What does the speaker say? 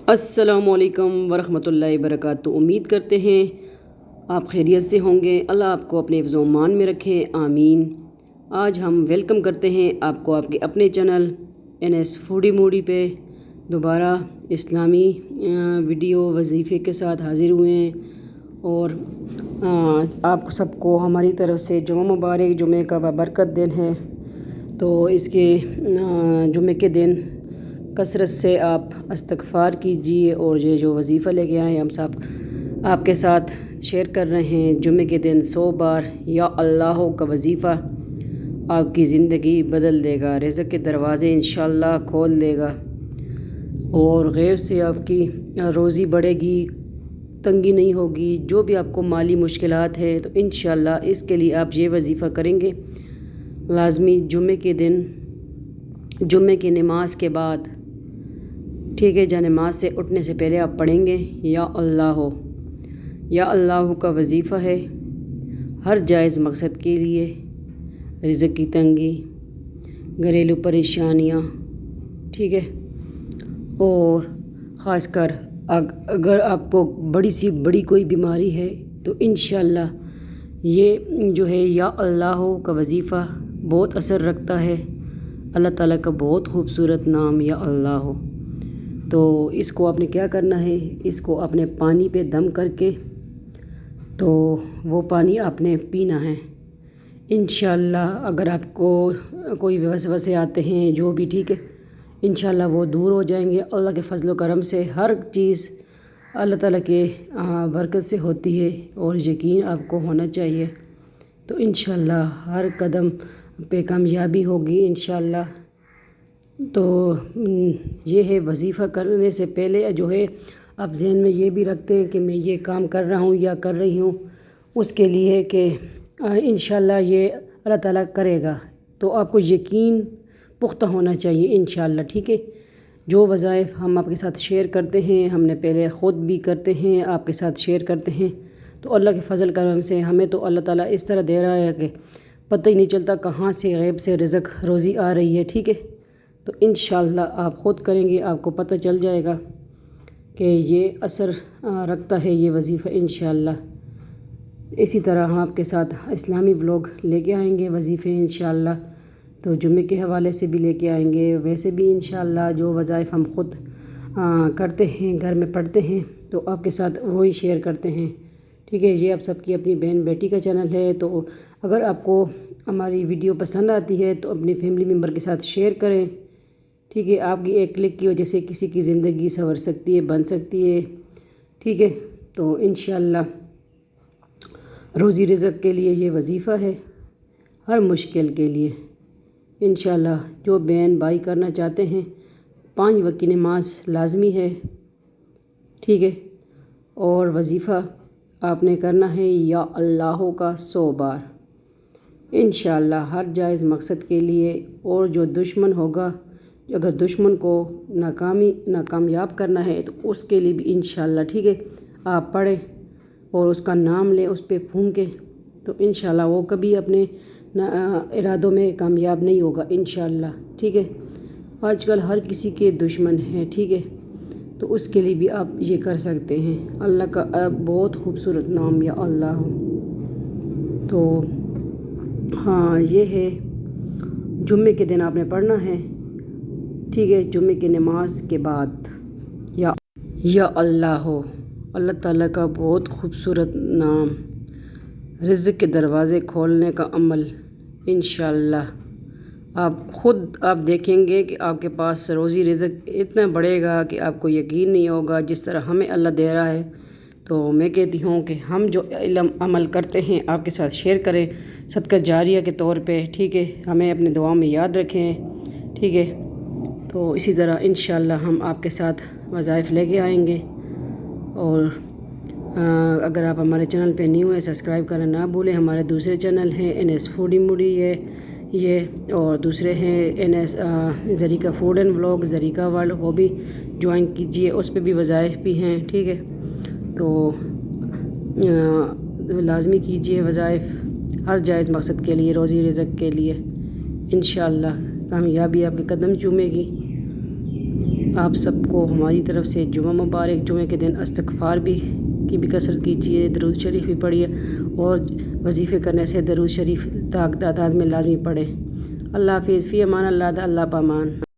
السلام علیکم ورحمۃ اللہ وبرکاتہ۔ امید کرتے ہیں آپ خیریت سے ہوں گے۔ اللہ آپ کو اپنے حفظ و امان میں رکھے، آمین۔ آج ہم ویلکم کرتے ہیں آپ کو آپ کے اپنے چینل NS فوڈی موڈی پہ دوبارہ اسلامی ویڈیو وظیفے کے ساتھ حاضر ہوئے ہیں، اور آپ سب کو ہماری طرف سے جمعہ مبارک، جمعہ کا بابرکت دن ہے، تو اس کے جمعے کے دن کثرت سے آپ استغفار کیجیے، اور یہ جو وظیفہ لے کے آئے ہیں ہم سب آپ کے ساتھ شیئر کر رہے ہیں۔ جمعے کے دن 100 بار یا اللہ کا وظیفہ آپ کی زندگی بدل دے گا، رزق کے دروازے انشاءاللہ کھول دے گا، اور غیب سے آپ کی روزی بڑھے گی، تنگی نہیں ہوگی۔ جو بھی آپ کو مالی مشکلات ہے تو انشاءاللہ اس کے لیے آپ یہ وظیفہ کریں گے لازمی جمعے کے دن، جمعے کی نماز کے بعد، ٹھیک ہے، جا نماز سے اٹھنے سے پہلے آپ پڑھیں گے یا اللہ کا وظیفہ ہے ہر جائز مقصد کے لیے، رزق کی تنگی، گھریلو پریشانیاں، ٹھیک ہے، اور خاص کر اگر آپ کو بڑی کوئی بیماری ہے تو انشاءاللہ یہ جو ہے یا اللہ کا وظیفہ بہت اثر رکھتا ہے۔ اللہ تعالیٰ کا بہت خوبصورت نام یا اللہ۔ تو اس کو آپ نے کیا کرنا ہے، اس کو آپ نے پانی پہ دم کر کے تو وہ پانی آپ نے پینا ہے انشاءاللہ۔ اگر آپ کو کوئی وسوسے آتے ہیں جو بھی، ٹھیک ہے، انشاءاللہ وہ دور ہو جائیں گے۔ اللہ کے فضل و کرم سے ہر چیز اللہ تعالیٰ کے برکت سے ہوتی ہے، اور یقین آپ کو ہونا چاہیے، تو انشاءاللہ ہر قدم پہ کامیابی ہوگی انشاءاللہ۔ تو یہ ہے وظیفہ کرنے سے پہلے جو ہے آپ ذہن میں یہ بھی رکھتے ہیں کہ میں یہ کام کر رہا ہوں یا کر رہی ہوں، اس کے لیے کہ انشاءاللہ یہ اللہ تعالیٰ کرے گا، تو آپ کو یقین پختہ ہونا چاہیے انشاءاللہ، ٹھیک ہے۔ جو وظائف ہم آپ کے ساتھ شیئر کرتے ہیں، ہم نے پہلے خود بھی کرتے ہیں، آپ کے ساتھ شیئر کرتے ہیں، تو اللہ کے فضل کرم سے ہمیں تو اللہ تعالیٰ اس طرح دے رہا ہے کہ پتہ ہی نہیں چلتا کہاں سے غیب سے رزق روزی آ رہی ہے، ٹھیک ہے۔ تو انشاءاللہ آپ خود کریں گے، آپ کو پتہ چل جائے گا کہ یہ اثر رکھتا ہے یہ وظیفہ انشاءاللہ۔ اسی طرح ہم آپ کے ساتھ اسلامی ولاگ لے کے آئیں گے، وظیفے انشاءاللہ، تو جمعے کے حوالے سے بھی لے کے آئیں گے، ویسے بھی انشاءاللہ جو وظائف ہم خود کرتے ہیں، گھر میں پڑھتے ہیں، تو آپ کے ساتھ وہی شیئر کرتے ہیں، ٹھیک ہے۔ یہ آپ سب کی اپنی بہن بیٹی کا چینل ہے، تو اگر آپ کو ہماری ویڈیو پسند آتی ہے تو اپنی فیملی ممبر کے ساتھ شیئر کریں، ٹھیک ہے۔ آپ کی ایک کلک کی وجہ سے کسی کی زندگی سنور سکتی ہے، بن سکتی ہے، ٹھیک ہے۔ تو انشاءاللہ روزی رزق کے لیے یہ وظیفہ ہے، ہر مشکل کے لیے انشاءاللہ۔ جو بہن بھائی کرنا چاہتے ہیں، 5 وقت کی نماز لازمی ہے، ٹھیک ہے، اور وظیفہ آپ نے کرنا ہے یا اللہ کا 100 بار انشاءاللہ ہر جائز مقصد کے لیے۔ اور جو دشمن ہوگا، اگر دشمن کو ناکامیاب کرنا ہے تو اس کے لیے بھی انشاءاللہ، ٹھیک ہے، آپ پڑھیں اور اس کا نام لیں، اس پہ پھونکیں، تو انشاءاللہ وہ کبھی اپنے ارادوں میں کامیاب نہیں ہوگا انشاءاللہ، ٹھیک ہے۔ آج کل ہر کسی کے دشمن ہیں، ٹھیک ہے، تو اس کے لیے بھی آپ یہ کر سکتے ہیں۔ اللہ کا بہت خوبصورت نام یا اللہ۔ تو ہاں، یہ ہے جمعے کے دن آپ نے پڑھنا ہے، ٹھیک ہے، جمعے کی نماز کے بعد یا اللہ اللہ تعالیٰ کا بہت خوبصورت نام، رزق کے دروازے کھولنے کا عمل انشاءاللہ۔ آپ دیکھیں گے کہ آپ کے پاس روزی رزق اتنا بڑھے گا کہ آپ کو یقین نہیں ہوگا، جس طرح ہمیں اللہ دے رہا ہے۔ تو میں کہتی ہوں کہ ہم جو علم عمل کرتے ہیں آپ کے ساتھ شیئر کریں صدقہ جاریہ کے طور پہ، ٹھیک ہے، ہمیں اپنے دعاؤں میں یاد رکھیں، ٹھیک ہے۔ تو اسی طرح انشاءاللہ ہم آپ کے ساتھ وظائف لے کے آئیں گے، اور اگر آپ ہمارے چینل پہ نیو ہیں سبسکرائب کرنا نہ بھولیں۔ ہمارے دوسرے چینل ہیں NS فوڈی موڈی یہ، اور دوسرے ہیں NS ذریقہ فوڈ اینڈ ولاگ، ذریقہ ورلڈ، وہ بھی جوائن کیجیے، اس پہ بھی وظائف بھی ہیں، ٹھیک ہے۔ تو لازمی کیجیے وظائف ہر جائز مقصد کے لیے، روزی رزق کے لیے انشاءاللہ کامیابی آپ کے قدم چومے گی۔ آپ سب کو ہماری طرف سے جمعہ مبارک۔ جمعے کے دن استغفار کی بھی کثرت کیجیے، درود شریف بھی پڑھیے، اور وظیفے کرنے سے درود شریف تعداد میں لازمی پڑھیں۔ اللہ حافظ، فی امان اللہ، اللہ پامان۔